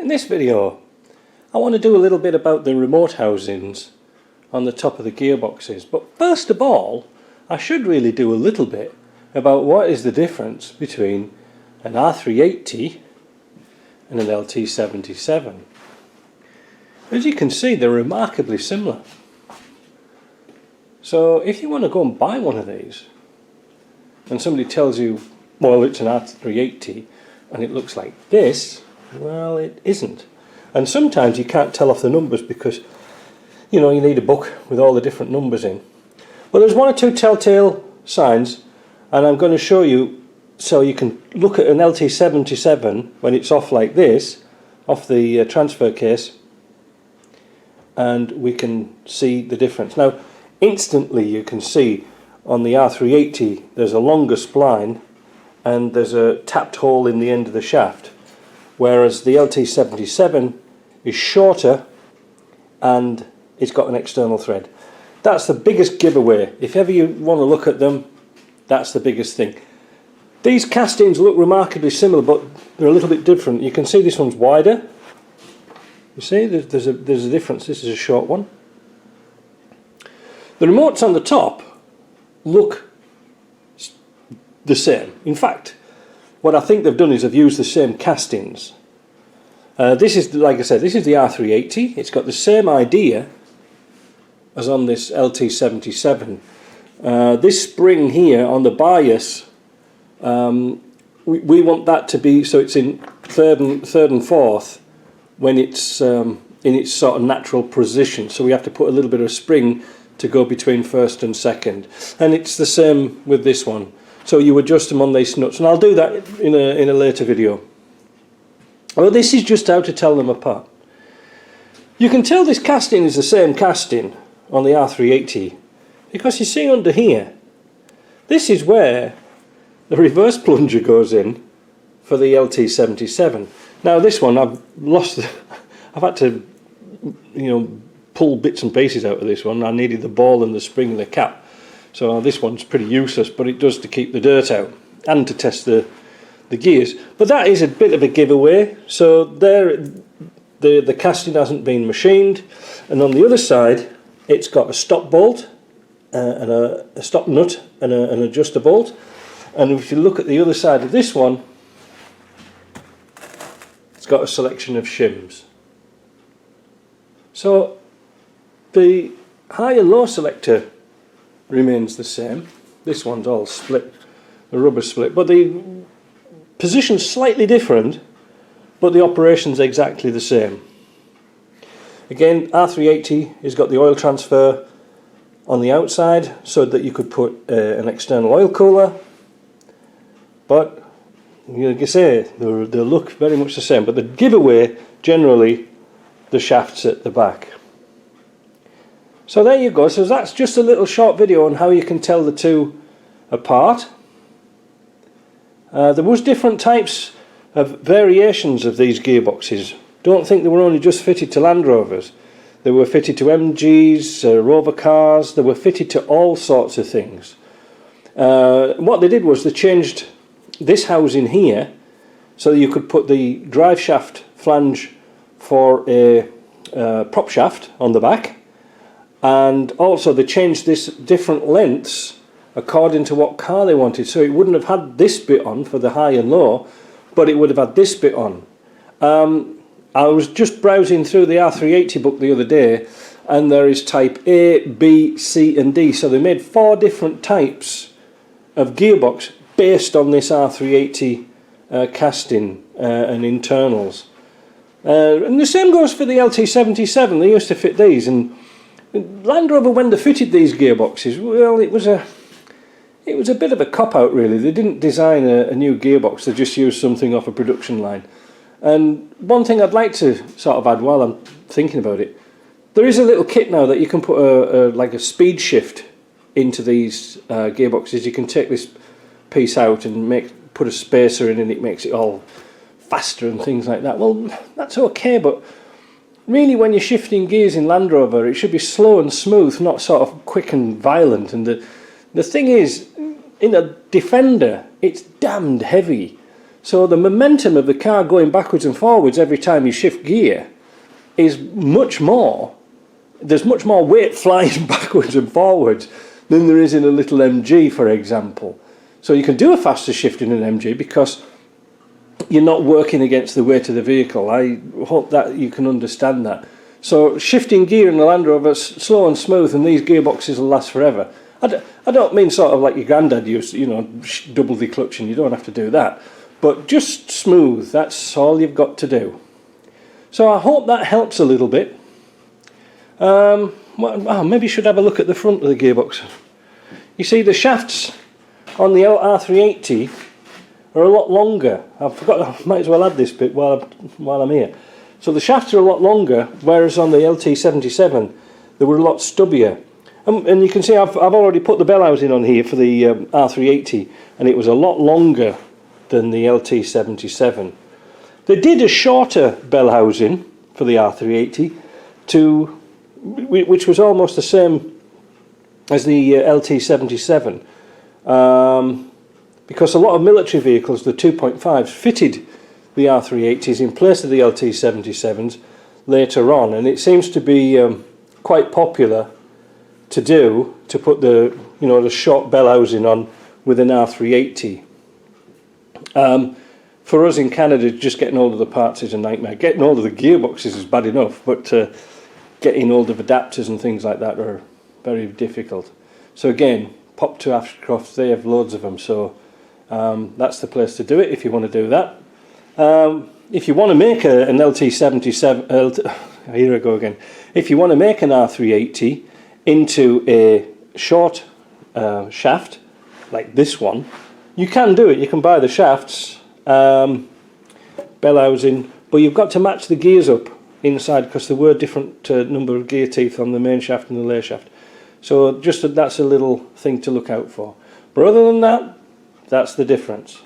In this video I want to do a little bit about the remote housings on the top of the gearboxes, but first of all I should really do a little bit about what is the difference between an R380 and an LT77. As you can see, they're remarkably similar. So if you want to go and buy one of these and somebody tells you, well, it's an R380 and it looks like this, well, it isn't. And sometimes you can't tell off the numbers because, you know, you need a book with all the different numbers in. Well, there's one or two telltale signs, and I'm going to show you so you can look at an LT77 when it's off like this, off the transfer case, and we can see the difference. Now, instantly you can see on the R380 there's a longer spline and there's a tapped hole in the end of the shaft, whereas the LT77 is shorter and it's got an external thread. That's the biggest giveaway. If ever you want to look at them, that's the biggest thing. These castings look remarkably similar, but they're a little bit different. You can see this one's wider. You see there's a difference. This is a short one. The remotes on the top look the same. In fact, what I think they've done is they've used the same castings. This is, like I said, this is the R380. It's got the same idea as on this LT77. This spring here on the bias, we want that to be so it's in third and fourth when it's in its sort of natural position. So we have to put a little bit of spring to go between first and second. And it's the same with this one. So you adjust them on these nuts, and I'll do that in a later video. Well, this is just how to tell them apart. You can tell this casting is the same casting on the R380 because you see under here, this is where the reverse plunger goes in for the LT77. Now this one I've had to, you know, pull bits and pieces out of this one. I needed the ball and the spring and the cap. So this one's pretty useless, but it does to keep the dirt out and to test the gears. But that is a bit of a giveaway. So there, the casting hasn't been machined, and on the other side it's got a stop bolt and a stop nut and an adjuster bolt. And if you look at the other side of this one, it's got a selection of shims. So the high and low selector remains the same. This one's all split, the rubber split, but the position's slightly different, but the operation's exactly the same. Again, R380 has got the oil transfer on the outside so that you could put an external oil cooler, but like I say, they look very much the same, but the giveaway, generally, the shaft's at the back. So there you go. So that's just a little short video on how you can tell the two apart. There was different types of variations of these gearboxes. Don't think they were only just fitted to Land Rovers. They were fitted to MGs, Rover cars. They were fitted to all sorts of things. What they did was they changed this housing here so that you could put the drive shaft flange for a prop shaft on the back. And also they changed this different lengths according to what car they wanted. So it wouldn't have had this bit on for the high and low, but it would have had this bit on. I was just browsing through the R380 book the other day, and there is type A, B, C and D. So they made 4 different types of gearbox based on this R380 casting and internals. And the same goes for the LT77. They used to fit these, and Land Rover, when they fitted these gearboxes, well, it was a bit of a cop-out really. They didn't design a new gearbox, they just used something off a production line. And one thing I'd like to sort of add while I'm thinking about it, there is a little kit now that you can put like a speed shift into these gearboxes. You can take this piece out and put a spacer in, and it makes it all faster and things like that. Well, that's okay, but really when you're shifting gears in Land Rover, it should be slow and smooth, not sort of quick and violent. And the thing is, in a Defender, it's damned heavy. So the momentum of the car going backwards and forwards every time you shift gear is much more. There's much more weight flying backwards and forwards than there is in a little MG, for example. So you can do a faster shift in an MG because you're not working against the weight of the vehicle. I hope that you can understand that. So shifting gear in the Land Rover is slow and smooth, and these gearboxes will last forever. I don't mean sort of like your granddad used, you know, double declutching. You don't have to do that. But just smooth, that's all you've got to do. So I hope that helps a little bit. Well, maybe you should have a look at the front of the gearbox. You see the shafts on the R380 are a lot longer. I forgot, I might as well add this bit while I'm here. So the shafts are a lot longer, whereas on the LT77 they were a lot stubbier. And you can see I've already put the bell housing on here for the R380, and it was a lot longer than the LT77. They did a shorter bell housing for the R380 which was almost the same as the LT77, because a lot of military vehicles, the 2.5s, fitted the R380s in place of the LT77s later on, and it seems to be quite popular to put the the short bell housing on with an R380. For us in Canada, just getting hold of the parts is a nightmare. Getting hold of the gearboxes is bad enough, but getting hold of adapters and things like that are very difficult. So again, pop to Ashcroft, they have loads of them, so that's the place to do it if you want to do that. If you want to make an LT77, here I go again. If you want to make an R380 into a short shaft, like this one, you can do it. You can buy the shafts, bell housing, but you've got to match the gears up inside because there were different number of gear teeth on the main shaft and the lay shaft. So just that's a little thing to look out for. But other than that, that's the difference.